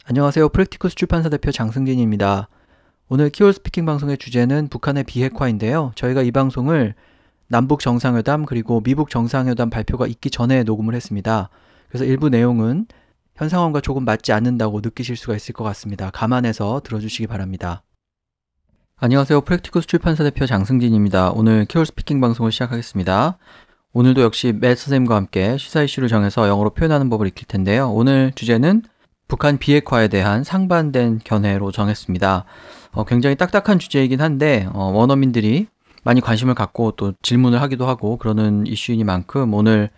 안녕하세요. 프랙티쿠스 출판사 대표 장승진입니다. 오늘 키워드 스피킹 방송의 주제는 북한의 비핵화인데요. 저희가 이 방송을 남북 정상회담 그리고 미북 정상회담 발표가 있기 전에 녹음을 했습니다. 그래서 일부 내용은 현 상황과 조금 맞지 않는다고 느끼실 수가 있을 것 같습니다. 감안해서 들어주시기 바랍니다. 안녕하세요. 프랙티쿠스 출판사 대표 장승진입니다. 오늘 키워드 스피킹 방송을 시작하겠습니다. 오늘도 역시 맷 선생님과 함께 시사 이슈를 정해서 영어로 표현하는 법을 익힐 텐데요. 오늘 주제는 북한 비핵화에 대한 상반된 견해로 정했습니다. 굉장히 딱딱한 주제이긴 한데 원어민들이 많이 관심을 갖고 또 질문을 하기도 하고 그러는 이슈이니만큼 오늘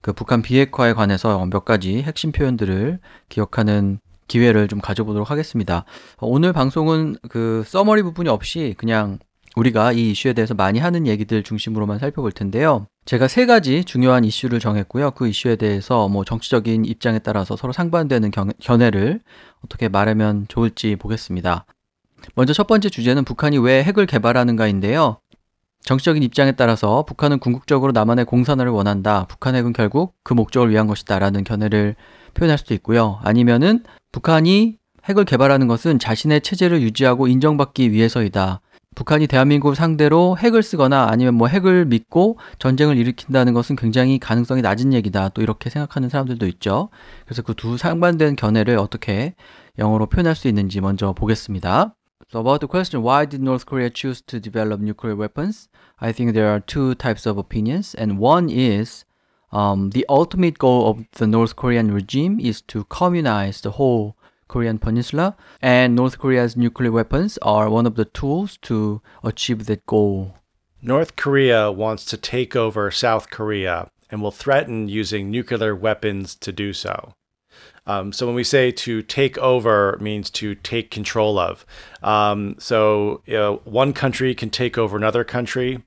그 북한 비핵화에 관해서 몇 가지 핵심 표현들을 기억하는 기회를 좀 가져보도록 하겠습니다. 오늘 방송은 그 서머리 부분이 없이 그냥 우리가 이 이슈에 대해서 많이 하는 얘기들 중심으로만 살펴볼 텐데요. 제가 세 가지 중요한 이슈를 정했고요. 그 이슈에 대해서 정치적인 입장에 따라서 서로 상반되는 견해를 어떻게 말하면 좋을지 보겠습니다. 먼저 첫 번째 주제는 북한이 왜 핵을 개발하는가인데요. 정치적인 입장에 따라서 북한은 궁극적으로 남한의 공산화를 원한다. 북한 핵은 결국 그 목적을 위한 것이다. 라는 견해를 표현할 수도 있고요. 아니면은 북한이 핵을 개발하는 것은 자신의 체제를 유지하고 인정받기 위해서이다. 북한이 대한민국을 상대로 핵을 쓰거나 아니면 핵을 믿고 전쟁을 일으킨다는 것은 굉장히 가능성이 낮은 얘기다. 또 이렇게 생각하는 사람들도 있죠. 그래서 그 두 상반된 견해를 어떻게 영어로 표현할 수 있는지 먼저 보겠습니다. So about the question, why did North Korea choose to develop nuclear weapons? I think there are two types of opinions, and one is the ultimate goal of the North Korean regime is to communize the whole Korean Peninsula, and North Korea's nuclear weapons are one of the tools to achieve that goal. North Korea wants to take over South Korea and will threaten using nuclear weapons to do so. So when we say to take over, it means to take control of. One country can take over another country,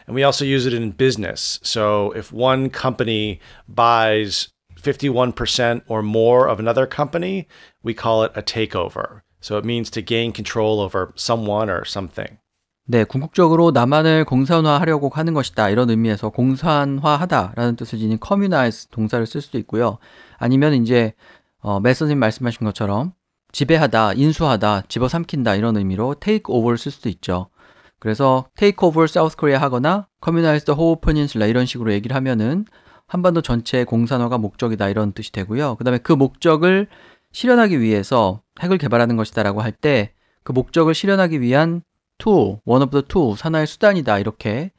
and we also use it in business. So if one company buys 51% or more of another company, we call it a takeover. So it means to gain control over someone or something. 네, 궁극적으로 남한을 공산화하려고 하는 것이다. 이런 의미에서 공산화하다라는 뜻을 지닌 communize 동사를 쓸 수도 있고요. 아니면 이제 맷 선생님 말씀하신 것처럼 지배하다, 인수하다, 집어삼킨다 이런 의미로 take over를 쓸 수도 있죠. 그래서 take over South Korea 하거나 communize the whole peninsula 이런 식으로 얘기를 하면은 한반도 전체의 공산화가 목적이다 이런 뜻이 되고요. 그 다음에 그 목적을 실현하기 위해서 핵을 개발하는 것이다 라고 할 때 그 목적을 실현하기 위한 tool, one of the tools, 하나의 수단이다 이렇게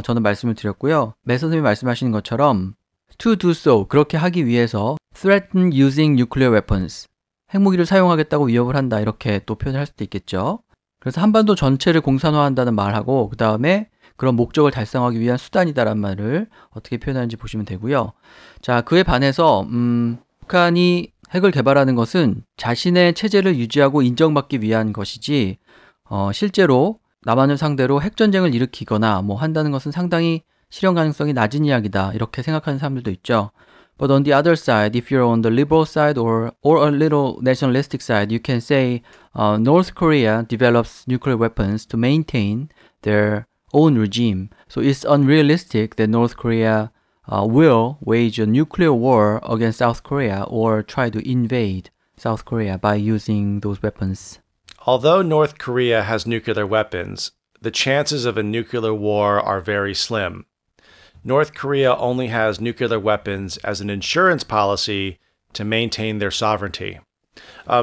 저는 말씀을 드렸고요. 맷 선생님이 말씀하시는 것처럼 to do so, 그렇게 하기 위해서 threaten using nuclear weapons, 핵무기를 사용하겠다고 위협을 한다 이렇게 또 표현을 할 수도 있겠죠. 그래서 한반도 전체를 공산화한다는 말하고 그 다음에 그런 목적을 달성하기 위한 수단이다라는 말을 어떻게 표현하는지 보시면 되고요. 자, 그에 반해서 북한이 핵을 개발하는 것은 자신의 체제를 유지하고 인정받기 위한 것이지 실제로 남한을 상대로 핵전쟁을 일으키거나 한다는 것은 상당히 실현 가능성이 낮은 이야기다 이렇게 생각하는 사람들도 있죠. But on the other side, if you're on the liberal side or a little nationalistic side, you can say North Korea develops nuclear weapons to maintain their own regime. So it's unrealistic that North Korea will wage a nuclear war against South Korea or try to invade South Korea by using those weapons. Although North Korea has nuclear weapons, the chances of a nuclear war are very slim. North Korea only has nuclear weapons as an insurance policy to maintain their sovereignty.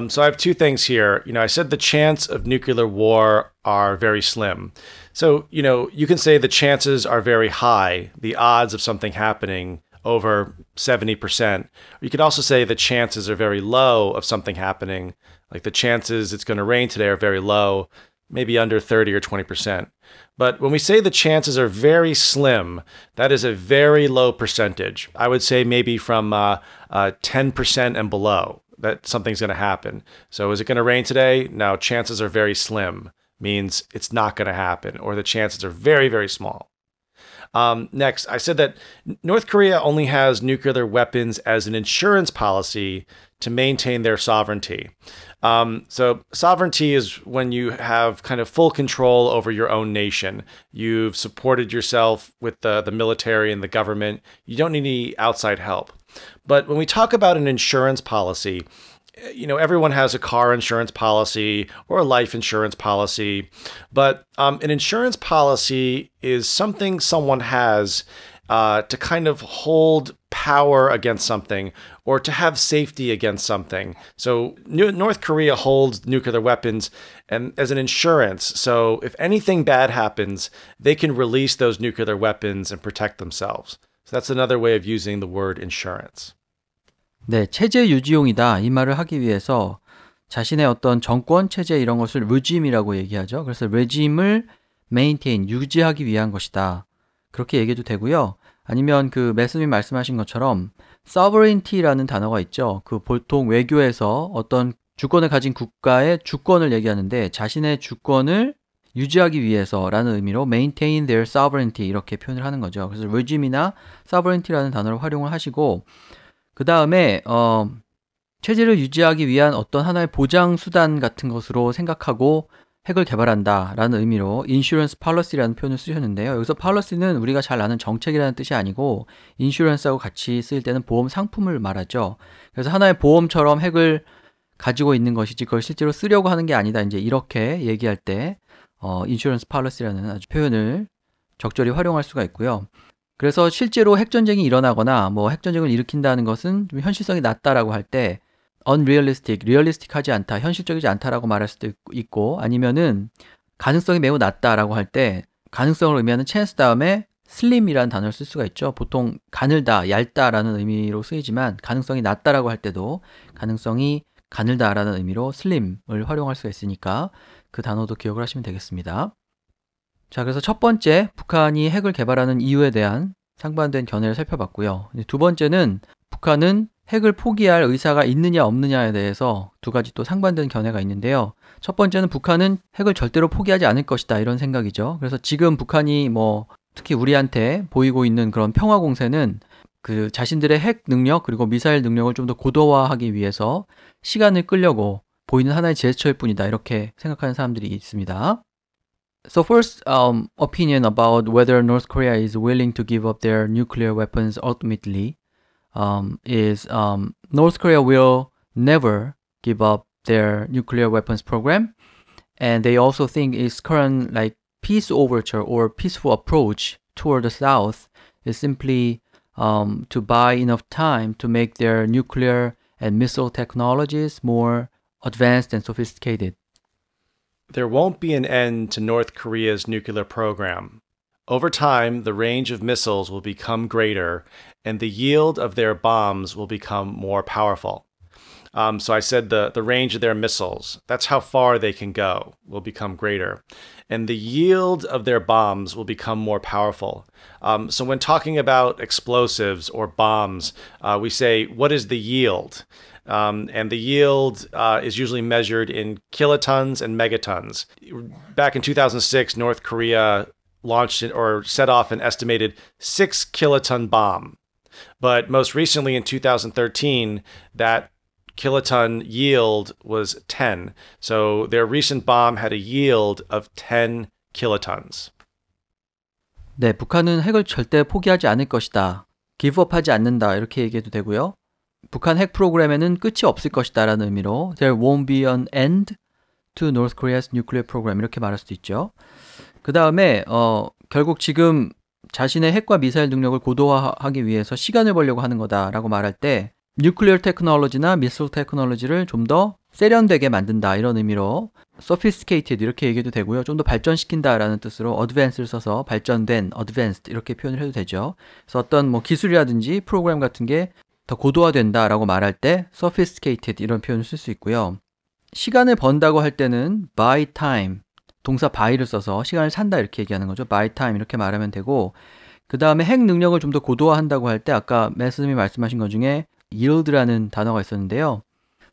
So I have two things here. I said the chance of nuclear war are very slim. So, you can say the chances are very high, the odds of something happening over 70%. Or you could also say the chances are very low of something happening, like the chances it's going to rain today are very low, maybe under 30 or 20%. But when we say the chances are very slim, that is a very low percentage. I would say maybe from 10% and below that something's going to happen. So is it going to rain today? No, chances are very slim. Means it's not going to happen, or the chances are very, very small. Next, I said that North Korea only has nuclear weapons as an insurance policy to maintain their sovereignty. So sovereignty is when you have kind of full control over your own nation. You've supported yourself with the military and the government. You don't need any outside help. But when we talk about an insurance policy, everyone has a car insurance policy or a life insurance policy, but an insurance policy is something someone has to kind of hold power against something or to have safety against something. So North Korea holds nuclear weapons and as an insurance. So if anything bad happens, they can release those nuclear weapons and protect themselves. So that's another way of using the word insurance. 네, 체제 유지용이다. 이 말을 하기 위해서 자신의 어떤 정권, 체제 이런 것을 regime이라고 얘기하죠. 그래서 regime을 maintain, 유지하기 위한 것이다. 그렇게 얘기해도 되고요. 아니면 그 매스님이 말씀하신 것처럼 sovereignty라는 단어가 있죠. 그 보통 외교에서 어떤 주권을 가진 국가의 주권을 얘기하는데 자신의 주권을 유지하기 위해서라는 의미로 maintain their sovereignty 이렇게 표현을 하는 거죠. 그래서 regime이나 sovereignty라는 단어를 활용을 하시고 그 다음에 체제를 유지하기 위한 어떤 하나의 보장 수단 같은 것으로 생각하고 핵을 개발한다라는 의미로 insurance policy라는 표현을 쓰셨는데요. 여기서 policy는 우리가 잘 아는 정책이라는 뜻이 아니고 insurance하고 같이 쓰일 때는 보험 상품을 말하죠. 그래서 하나의 보험처럼 핵을 가지고 있는 것이지 그걸 실제로 쓰려고 하는 게 아니다. 이제 이렇게 얘기할 때 insurance policy라는 아주 표현을 적절히 활용할 수가 있고요. 그래서 실제로 핵전쟁이 일어나거나 뭐 핵전쟁을 일으킨다는 것은 좀 현실성이 낮다라고 할 때 unrealistic, realistic하지 않다, 현실적이지 않다라고 말할 수도 있고 아니면은 가능성이 매우 낮다라고 할 때 가능성을 의미하는 chance 다음에 slim이라는 단어를 쓸 수가 있죠. 보통 가늘다, 얇다라는 의미로 쓰이지만 가능성이 낮다라고 할 때도 가능성이 가늘다라는 의미로 slim을 활용할 수가 있으니까 그 단어도 기억을 하시면 되겠습니다. 자, 그래서 첫 번째 북한이 핵을 개발하는 이유에 대한 상반된 견해를 살펴봤고요. 두 번째는 북한은 핵을 포기할 의사가 있느냐 없느냐에 대해서 두 가지 또 상반된 견해가 있는데요. 첫 번째는 북한은 핵을 절대로 포기하지 않을 것이다 이런 생각이죠. 그래서 지금 북한이 특히 우리한테 보이고 있는 그런 평화 공세는 그 자신들의 핵 능력 그리고 미사일 능력을 좀 더 고도화하기 위해서 시간을 끌려고 보이는 하나의 제스처일 뿐이다 이렇게 생각하는 사람들이 있습니다. So first opinion about whether North Korea is willing to give up their nuclear weapons ultimately is North Korea will never give up their nuclear weapons program, and they also think its current peace overture or peaceful approach toward the South is simply to buy enough time to make their nuclear and missile technologies more advanced and sophisticated. There won't be an end to North Korea's nuclear program. Over time, the range of missiles will become greater, and the yield of their bombs will become more powerful. So I said the range of their missiles, that's how far they can go, will become greater. And the yield of their bombs will become more powerful. So when talking about explosives or bombs, we say, what is the yield? And the yield is usually measured in kilotons and megatons. Back in 2006, North Korea launched or set off an estimated 6 kiloton bomb. But most recently in 2013, that kiloton yield was 10. So their recent bomb had a yield of 10 kilotons. 네, 북한은 핵을 절대 포기하지 않을 것이다. give up 하지 않는다. 이렇게 얘기해도 되고요. 북한 핵 프로그램에는 끝이 없을 것이다 라는 의미로 There won't be an end to North Korea's nuclear program 이렇게 말할 수도 있죠. 그 다음에 결국 지금 자신의 핵과 미사일 능력을 고도화하기 위해서 시간을 벌려고 하는 거다라고 말할 때 뉴클리어 테크놀로지나 미사일 테크놀로지를 좀 더 세련되게 만든다 이런 의미로 sophisticated 이렇게 얘기해도 되고요. 좀 더 발전시킨다라는 뜻으로 advance를 써서 발전된, advanced 이렇게 표현을 해도 되죠. 그래서 어떤 기술이라든지 프로그램 같은 게 더 고도화된다라고 말할 때 sophisticated 이런 표현을 쓸 수 있고요. 시간을 번다고 할 때는 buy time, 동사 buy를 써서 시간을 산다 이렇게 얘기하는 거죠. buy time 이렇게 말하면 되고 그 다음에 핵 능력을 좀 더 고도화한다고 할 때 아까 매스님이 말씀하신 것 중에 yield라는 단어가 있었는데요.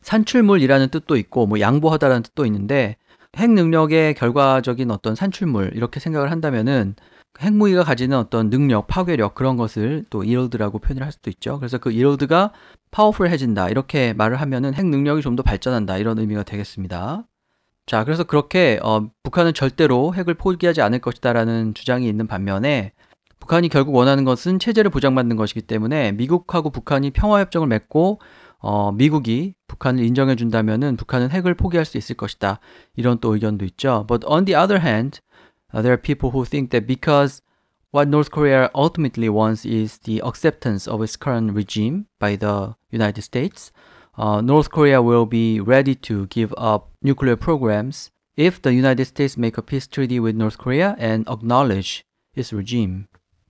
산출물이라는 뜻도 있고 양보하다라는 뜻도 있는데 핵 능력의 결과적인 어떤 산출물 이렇게 생각을 한다면은 핵무기가 가지는 어떤 능력, 파괴력 그런 것을 또 yield라고 표현을 할 수도 있죠. 그래서 그 yield가 powerful해진다 이렇게 말을 하면은 핵 능력이 좀 더 발전한다 이런 의미가 되겠습니다. 자, 그래서 그렇게 북한은 절대로 핵을 포기하지 않을 것이다라는 주장이 있는 반면에 북한이 결국 원하는 것은 체제를 보장받는 것이기 때문에 미국하고 북한이 평화협정을 맺고 미국이 북한을 인정해 준다면은 북한은 핵을 포기할 수 있을 것이다. 이런 또 의견도 있죠. But on the other hand, there are people who think that because what North Korea ultimately wants is the acceptance of its current regime by the United States. North Korea will be ready to give up nuclear programs if the United States make a peace treaty with North Korea and acknowledge its regime.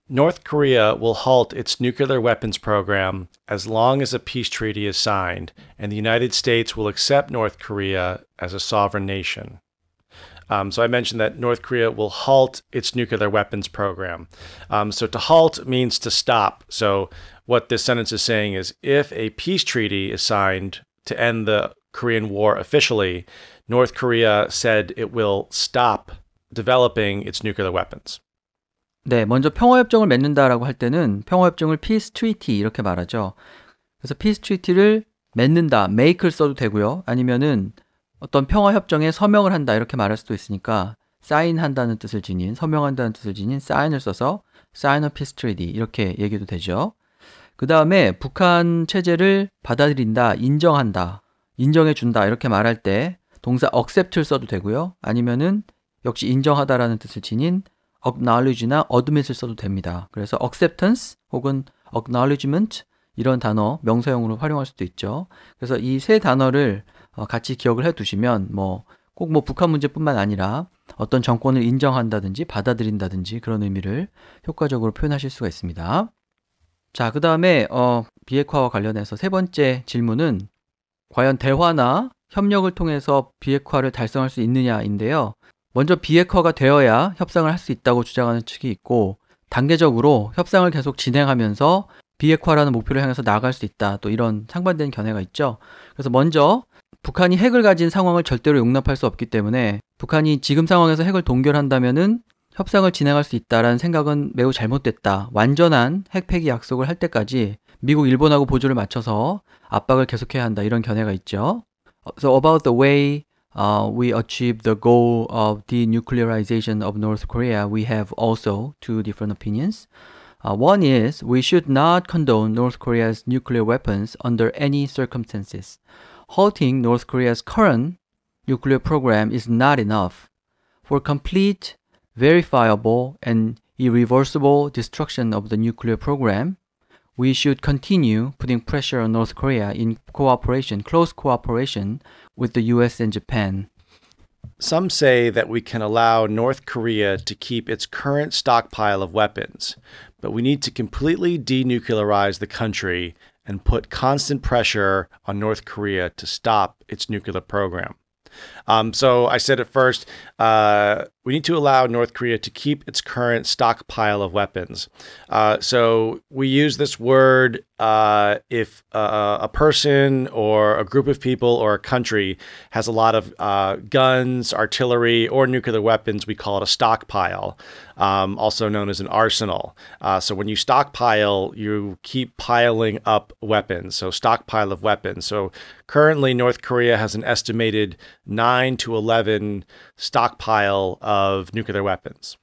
North Korea will halt its nuclear weapons program as long as a peace treaty is signed, and the United States will accept North Korea as a sovereign nation. So I mentioned that North Korea will halt its nuclear weapons program. So to halt means to stop. So what this sentence is saying is if a peace treaty is signed to end the Korean War officially, North Korea said it will stop developing its nuclear weapons. 네, 먼저 평화협정을 맺는다라고 할 때는 평화협정을 peace treaty 이렇게 말하죠. 그래서 peace treaty를 맺는다, make를 써도 되고요. 아니면은 어떤 평화협정에 서명을 한다 이렇게 말할 수도 있으니까 사인한다는 뜻을 지닌, 서명한다는 뜻을 지닌 sign을 써서 sign a peace treaty 이렇게 얘기도 되죠. 그 다음에 북한 체제를 받아들인다, 인정한다, 인정해준다 이렇게 말할 때 동사 accept를 써도 되고요. 아니면은 역시 인정하다라는 뜻을 지닌 acknowledge나 admit을 써도 됩니다. 그래서 acceptance 혹은 acknowledgement 이런 단어 명사형으로 활용할 수도 있죠. 그래서 이 세 단어를 같이 기억을 해 두시면 꼭 북한 문제뿐만 아니라 어떤 정권을 인정한다든지 받아들인다든지 그런 의미를 효과적으로 표현하실 수가 있습니다. 자, 그 다음에 비핵화와 관련해서 세 번째 질문은 과연 대화나 협력을 통해서 비핵화를 달성할 수 있느냐인데요. 먼저 비핵화가 되어야 협상을 할 수 있다고 주장하는 측이 있고 단계적으로 협상을 계속 진행하면서 비핵화라는 목표를 향해서 나아갈 수 있다. 또 이런 상반된 견해가 있죠. 그래서 먼저 북한이 핵을 가진 상황을 절대로 용납할 수 없기 때문에 북한이 지금 상황에서 핵을 동결한다면은 협상을 진행할 수 있다라는 생각은 매우 잘못됐다. 완전한 핵 폐기 약속을 할 때까지 미국, 일본하고 보조를 맞춰서 압박을 계속해야 한다. 이런 견해가 있죠. So about the way we achieve the goal of denuclearization of North Korea, we have also two different opinions. One is we should not condone North Korea's nuclear weapons under any circumstances. Halting North Korea's current nuclear program is not enough. For complete, verifiable, and irreversible destruction of the nuclear program, we should continue putting pressure on North Korea in close cooperation with the US and Japan. Some say that we can allow North Korea to keep its current stockpile of weapons, but we need to completely denuclearize the country and put constant pressure on North Korea to stop its nuclear program. So I said at first, we need to allow North Korea to keep its current stockpile of weapons. So we use this word if a person or a group of people or a country has a lot of guns, artillery, or nuclear weapons, we call it a stockpile, also known as an arsenal. So when you stockpile, you keep piling up weapons. So stockpile of weapons. So currently, North Korea has an estimated 9 to 11 stockpile of nuclear weapons.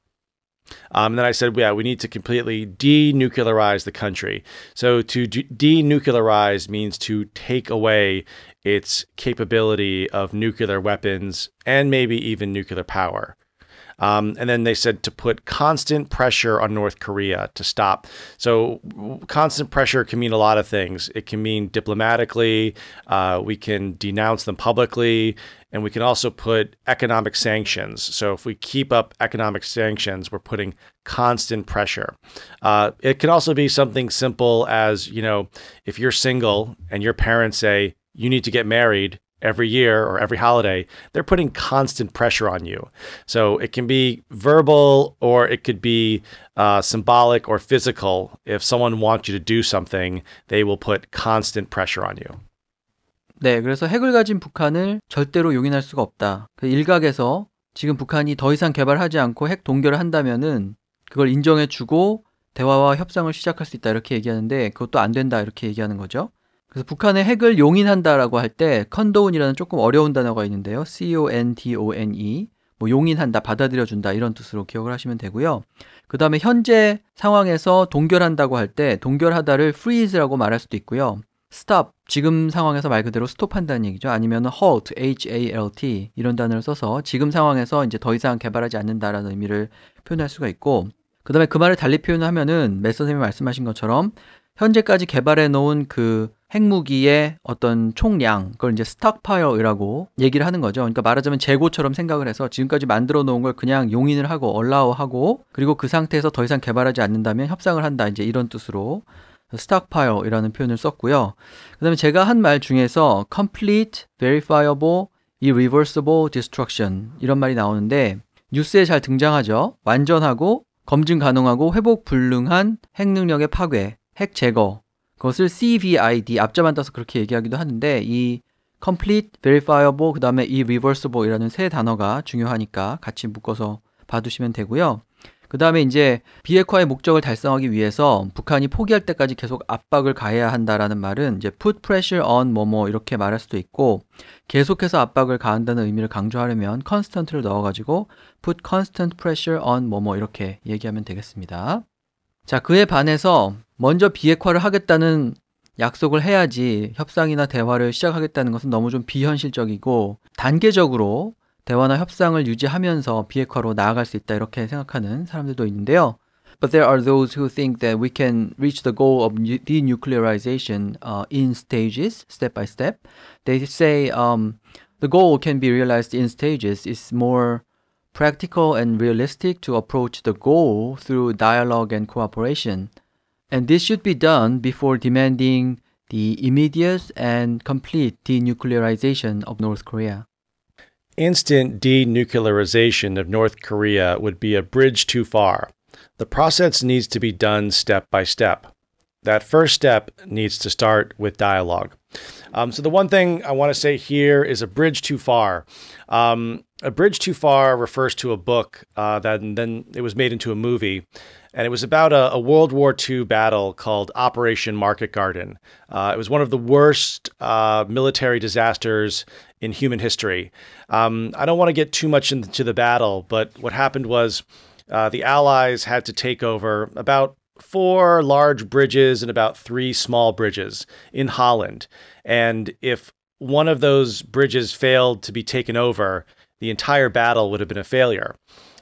And then I said, yeah, we need to completely denuclearize the country. So to denuclearize means to take away its capability of nuclear weapons and maybe even nuclear power. And then they said to put constant pressure on North Korea to stop. So constant pressure can mean a lot of things. It can mean diplomatically, we can denounce them publicly, and we can also put economic sanctions. So if we keep up economic sanctions, we're putting constant pressure. It can also be something simple as, if you're single and your parents say, you need to get married every year or every holiday, they're putting constant pressure on you. So it can be verbal or it could be symbolic or physical. If someone wants you to do something, they will put constant pressure on you. 네, 그래서 핵을 가진 북한을 절대로 용인할 수가 없다. 그 일각에서 지금 북한이 더 이상 개발하지 않고 핵 동결을 한다면은 그걸 인정해주고 대화와 협상을 시작할 수 있다 이렇게 얘기하는데 그것도 안 된다 이렇게 얘기하는 거죠. 그래서 북한의 핵을 용인한다라고 할 때 condone이라는 조금 어려운 단어가 있는데요. C-O-N-D-O-N-E 용인한다, 받아들여준다 이런 뜻으로 기억을 하시면 되고요. 그 다음에 현재 상황에서 동결한다고 할 때 동결하다를 freeze라고 말할 수도 있고요. stop, 지금 상황에서 말 그대로 스톱한다는 얘기죠. 아니면 halt, halt 이런 단어를 써서 지금 상황에서 이제 더 이상 개발하지 않는다라는 의미를 표현할 수가 있고, 그 다음에 그 말을 달리 표현하면은 맷 선생님이 말씀하신 것처럼 현재까지 개발해 놓은 그 핵무기의 어떤 총량, 그걸 이제 스톡파일이라고 얘기를 하는 거죠. 그러니까 말하자면 재고처럼 생각을 해서 지금까지 만들어 놓은 걸 그냥 용인을 하고 얼라우하고, 그리고 그 상태에서 더 이상 개발하지 않는다면 협상을 한다, 이제 이런 뜻으로 스톡파일이라는 표현을 썼고요. 그 다음에 제가 한 말 중에서 complete, verifiable, irreversible destruction 이런 말이 나오는데 뉴스에 잘 등장하죠. 완전하고 검증 가능하고 회복 불능한 핵 능력의 파괴, 핵 제거, 그것을 CVID 앞자만 따서 그렇게 얘기하기도 하는데, 이 complete, verifiable, 그 다음에 irreversible 이라는 세 단어가 중요하니까 같이 묶어서 봐두시면 되고요. 그 다음에 이제 비핵화의 목적을 달성하기 위해서 북한이 포기할 때까지 계속 압박을 가해야 한다라는 말은 이제 put pressure on 뭐뭐 이렇게 말할 수도 있고, 계속해서 압박을 가한다는 의미를 강조하려면 constant를 넣어가지고 put constant pressure on 뭐뭐 이렇게 얘기하면 되겠습니다. 자, 그에 반해서 먼저 비핵화를 하겠다는 약속을 해야지 협상이나 대화를 시작하겠다는 것은 너무 좀 비현실적이고, 단계적으로 대화나 협상을 유지하면서 비핵화로 나아갈 수 있다, 이렇게 생각하는 사람들도 있는데요. But there are those who think that we can reach the goal of denuclearization in stages, step by step. They say the goal can be realized in stages. It's more practical and realistic to approach the goal through dialogue and cooperation. And this should be done before demanding the immediate and complete denuclearization of North Korea. Instant denuclearization of North Korea would be a bridge too far. The process needs to be done step by step. That first step needs to start with dialogue. So the one thing I want to say here is a bridge too far. A Bridge Too Far refers to a book that then it was made into a movie. And it was about a World War II battle called Operation Market Garden. It was one of the worst military disasters in human history. I don't want to get too much into the battle, but what happened was the Allies had to take over about 4 large bridges and about 3 small bridges in Holland. And if one of those bridges failed to be taken over, the entire battle would have been a failure.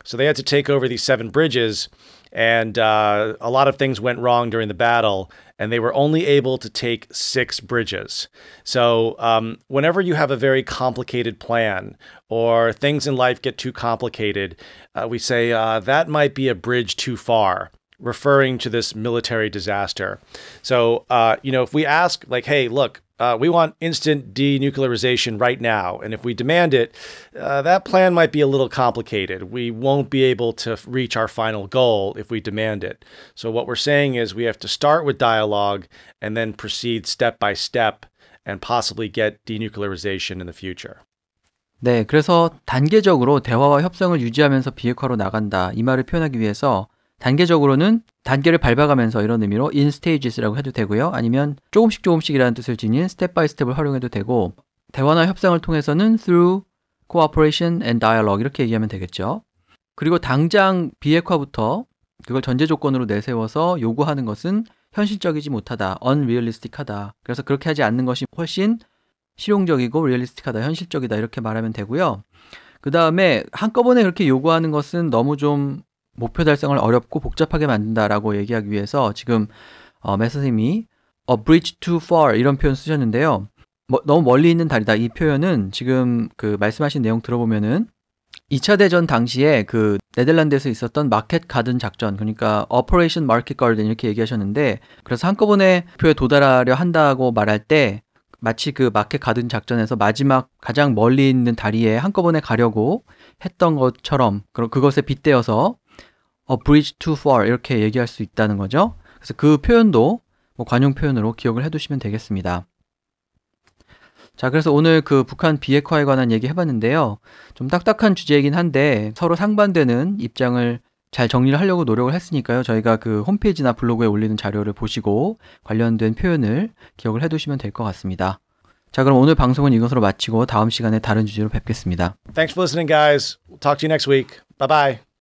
So they had to take over these 7 bridges, and a lot of things went wrong during the battle, and they were only able to take 6 bridges. So whenever you have a very complicated plan or things in life get too complicated, we say that might be a bridge too far, referring to this military disaster. So, if we ask like, hey, look, we want instant denuclearization right now. And if we demand it, that plan might be a little complicated. We won't be able to reach our final goal if we demand it. So what we're saying is we have to start with dialogue and then proceed step by step and possibly get denuclearization in the future. 네, 그래서 단계적으로 대화와 협상을 유지하면서 비핵화로 나간다, 이 말을 표현하기 위해서 단계적으로는 단계를 밟아가면서, 이런 의미로 in stages라고 해도 되고요. 아니면 조금씩이라는 뜻을 지닌 step by step을 활용해도 되고, 대화나 협상을 통해서는 through cooperation and dialogue 이렇게 얘기하면 되겠죠. 그리고 당장 비핵화부터 그걸 전제 조건으로 내세워서 요구하는 것은 현실적이지 못하다, unrealistic하다. 그래서 그렇게 하지 않는 것이 훨씬 실용적이고 realistic하다, 현실적이다, 이렇게 말하면 되고요. 그 다음에 한꺼번에 그렇게 요구하는 것은 너무 좀 목표 달성을 어렵고 복잡하게 만든다라고 얘기하기 위해서 지금 맷 선생님이 a bridge too far 이런 표현 쓰셨는데요. 너무 멀리 있는 다리다, 이 표현은 지금 그 말씀하신 내용 들어보면은 2차 대전 당시에 그 네덜란드에서 있었던 마켓 가든 작전, 그러니까 Operation Market Garden 이렇게 얘기하셨는데, 그래서 한꺼번에 목표에 도달하려 한다고 말할 때 마치 그 마켓 가든 작전에서 마지막 가장 멀리 있는 다리에 한꺼번에 가려고 했던 것처럼 그것에 빗대어서 a bridge too far 이렇게 얘기할 수 있다는 거죠. 그래서 그 표현도 관용 표현으로 기억을 해두시면 되겠습니다. 자, 그래서 오늘 그 북한 비핵화에 관한 얘기 해봤는데요. 좀 딱딱한 주제이긴 한데 서로 상반되는 입장을 잘 정리를 하려고 노력을 했으니까요. 저희가 그 홈페이지나 블로그에 올리는 자료를 보시고 관련된 표현을 기억을 해두시면 될 것 같습니다. 자, 그럼 오늘 방송은 이것으로 마치고 다음 시간에 다른 주제로 뵙겠습니다. Thanks for listening, guys. We'll talk to you next week. Bye-bye.